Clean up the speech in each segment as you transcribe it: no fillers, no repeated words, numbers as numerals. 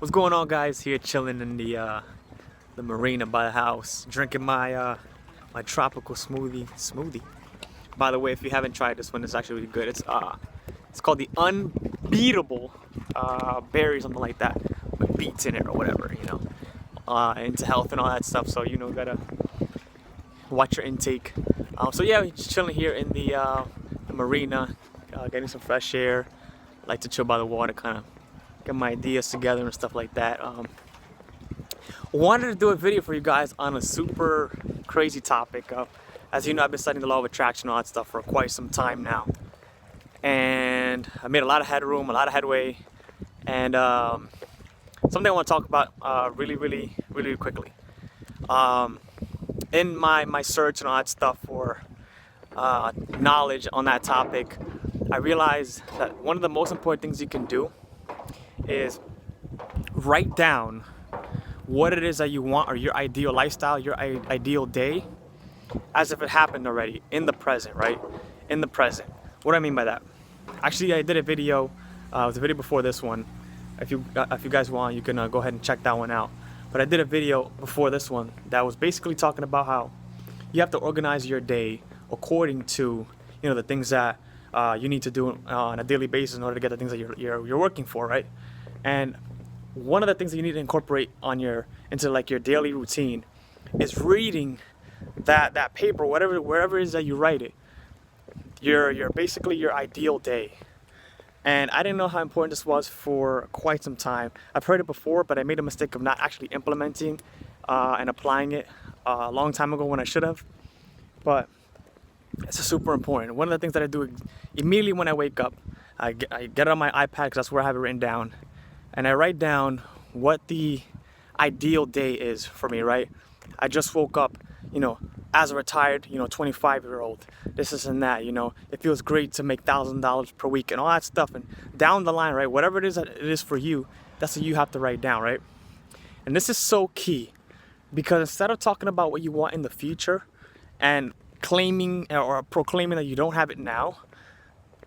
What's going on, guys? Here chilling in the marina by the house, drinking my my tropical smoothie. By the way, if you haven't tried this one, it's actually really good. It's called the Unbeatable Berry, something like that, with beets in it or whatever, you know, into health and all that stuff. So gotta watch your intake. So yeah, we're just chilling here in the marina, getting some fresh air. Like to chill by the water, kind of get my ideas together and stuff like that. Wanted to do a video for you guys on a super crazy topic. As you know, I've been studying the law of attraction and all that stuff for quite some time now, and I made a lot of headroom, a lot of headway, and something I want to talk about really quickly. In my search and all that stuff for knowledge on that topic, I realized that one of the most important things you can do is write down what it is that you want, or your ideal lifestyle, your ideal day, as if it happened already, in the present, right? In the present. What do I mean by that? Actually, I did a video, it was a video before this one. If you guys want, you can go ahead and check that one out. But I did a video before this one that was basically talking about how you have to organize your day according to, the things that you need to do on a daily basis in order to get the things that you're working for, right? And one of the things that you need to incorporate into your daily routine is reading that paper, wherever it is that you write it. Your basically your ideal day. And I didn't know how important this was for quite some time. I've heard it before, but I made a mistake of not actually implementing and applying it a long time ago when I should have. But it's super important. One of the things that I do immediately when I wake up, I get it on my iPad, because that's where I have it written down, and I write down what the ideal day is for me, right? I just woke up, as a retired, 25-year-old, this and that, it feels great to make $1,000 per week and all that stuff, and down the line, right? Whatever it is that it is for you, that's what you have to write down, right? And this is so key, because instead of talking about what you want in the future and claiming or proclaiming that you don't have it now,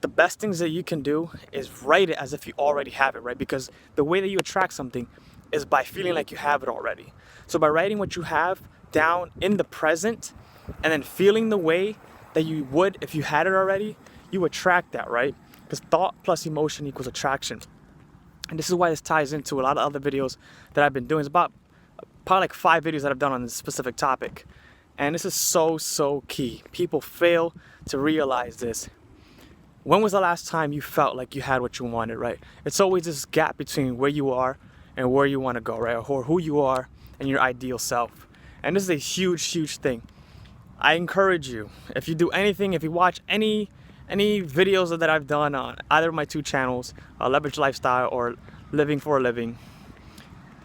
the best things that you can do is write it as if you already have it, right? Because the way that you attract something is by feeling like you have it already. So by writing what you have down in the present and then feeling the way that you would if you had it already, you attract that, right? Because thought plus emotion equals attraction. And this is why this ties into a lot of other videos that I've been doing. It's about probably like 5 videos that I've done on this specific topic. And this is so key. People fail to realize this. When was the last time you felt like you had what you wanted, right? It's always this gap between where you are and where you want to go, right? Or who you are and your ideal self. And this is a huge thing. I encourage you, if you do anything, if you watch any videos that I've done on either of my 2 channels, Leverage Lifestyle or Living for a Living,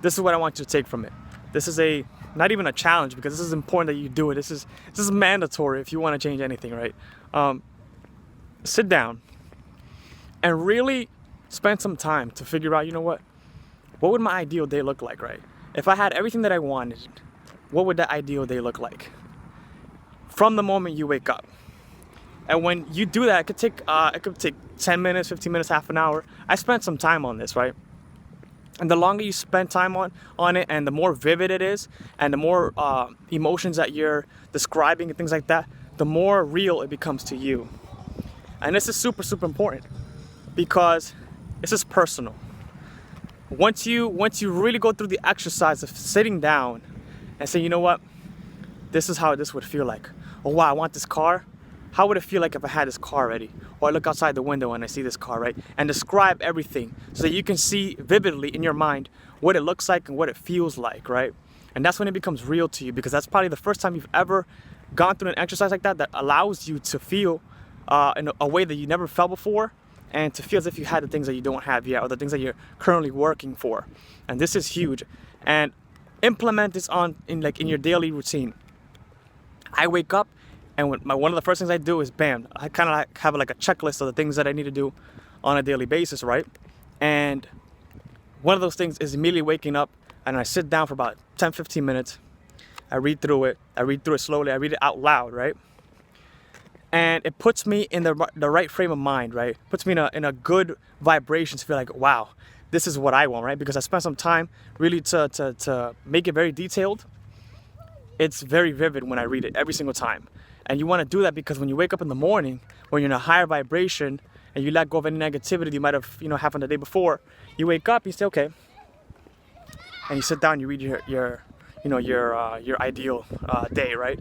this is what I want you to take from it. This is not even a challenge, because this is important that you do it. This is mandatory if you want to change anything, right? Sit down and really spend some time to figure out, what would my ideal day look like, right? If I had everything that I wanted, what would that ideal day look like? From the moment you wake up. And when you do that, it could take 10 minutes, 15 minutes, half an hour. I spent some time on this, right? And the longer you spend time on it, and the more vivid it is, and the more emotions that you're describing and things like that, the more real it becomes to you. And this is super important, because this is personal. Once you really go through the exercise of sitting down and say, this is how this would feel like. Oh wow, I want this car. How would it feel like if I had this car already? Or I look outside the window and I see this car, right? And describe everything so that you can see vividly in your mind what it looks like and what it feels like, right? And that's when it becomes real to you, because that's probably the first time you've ever gone through an exercise like that allows you to feel in a way that you never felt before, and to feel as if you had the things that you don't have yet, or the things that you're currently working for. And this is huge. And implement this in your daily routine. I wake up, and one of the first things I do is bam, I kind of have a checklist of the things that I need to do on a daily basis, right? And one of those things is immediately waking up, and I sit down for about 10-15 minutes. I read through it slowly, I read it out loud, right? And it puts me in the right frame of mind, right? Puts me in a good vibration to feel like, wow, this is what I want, right? Because I spent some time really to make it very detailed. It's very vivid when I read it every single time. And you want to do that because when you wake up in the morning, when you're in a higher vibration and you let go of any negativity you might have, happened the day before, you wake up, you say, okay, and you sit down, you read your ideal day, right?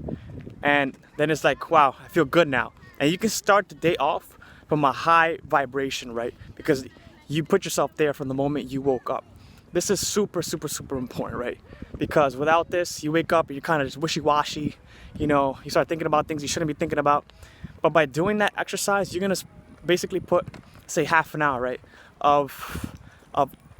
And then it's like, wow, I feel good now. And you can start the day off from a high vibration, right? Because you put yourself there from the moment you woke up. This is super, super, super important, right? Because without this, you wake up and you're kind of just wishy-washy. You start thinking about things you shouldn't be thinking about. But by doing that exercise, you're gonna basically put, say, half an hour, right, of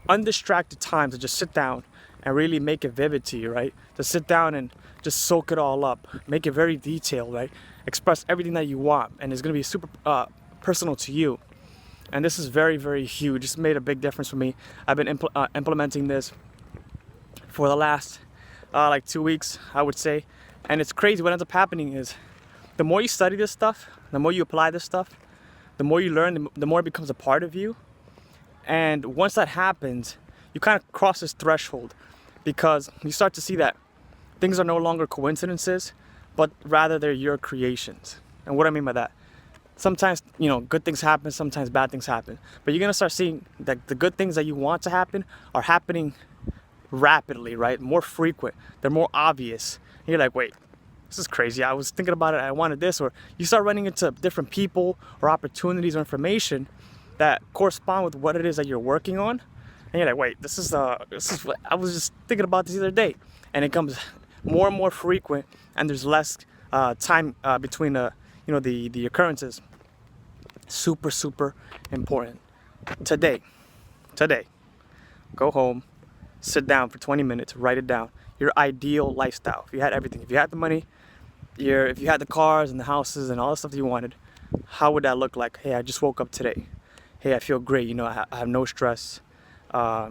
undistracted time to just sit down and really make it vivid to you, right? To sit down and just soak it all up, make it very detailed, right? Express everything that you want, and it's gonna be super personal to you. And this is very, very huge. It's made a big difference for me. I've been implementing this for the last like 2 weeks, I would say. And it's crazy. What ends up happening is the more you study this stuff, the more you apply this stuff, the more you learn, the more it becomes a part of you. And once that happens, you kind of cross this threshold because you start to see that things are no longer coincidences, but rather they're your creations. And what I mean by that, sometimes, good things happen, sometimes bad things happen. But you're gonna start seeing that the good things that you want to happen are happening rapidly, right? More frequent, they're more obvious. And you're like, wait, this is crazy. I was thinking about it, I wanted this. Or you start running into different people or opportunities or information that correspond with what it is that you're working on. And you're like, wait, this is what I was just thinking about this other day. And it comes more and more frequent, and there's less time between the occurrences. Super, super important. Today, go home, sit down for 20 minutes, write it down. Your ideal lifestyle. If you had everything, if you had the money, if you had the cars and the houses and all the stuff that you wanted, how would that look like? Hey, I just woke up today. Hey, I feel great. I have no stress. I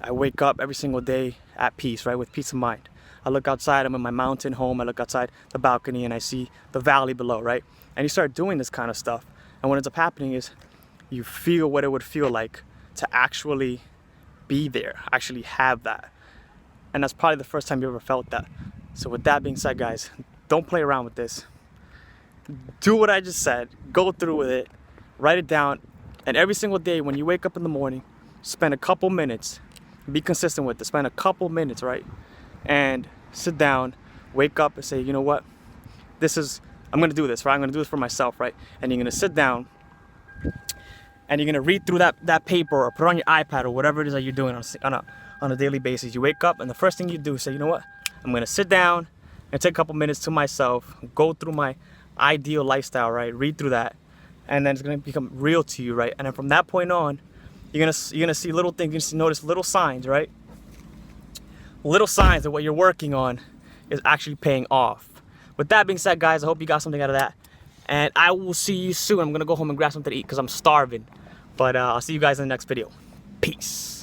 wake up every single day at peace, right? With peace of mind. I look outside, I'm in my mountain home, I look outside the balcony and I see the valley below, right? And you start doing this kind of stuff. And what ends up happening is you feel what it would feel like to actually be there, actually have that. And that's probably the first time you ever felt that. So with that being said, guys, don't play around with this. Do what I just said, go through with it, write it down. And every single day when you wake up in the morning, spend a couple minutes, be consistent with it, spend a couple minutes, right? And sit down, wake up and say, you know what? I'm gonna do this, right? I'm gonna do this for myself, right? And you're gonna sit down and you're gonna read through that paper or put it on your iPad or whatever it is that you're doing on a daily basis. You wake up and the first thing you do is say, you know what? I'm gonna sit down and take a couple minutes to myself, go through my ideal lifestyle, right? Read through that, and then it's gonna become real to you, right? And then from that point on, you're gonna see little things, you're gonna notice little signs, right? Little signs that what you're working on is actually paying off. With that being said, guys, I hope you got something out of that. And I will see you soon. I'm gonna go home and grab something to eat because I'm starving. But I'll see you guys in the next video. Peace.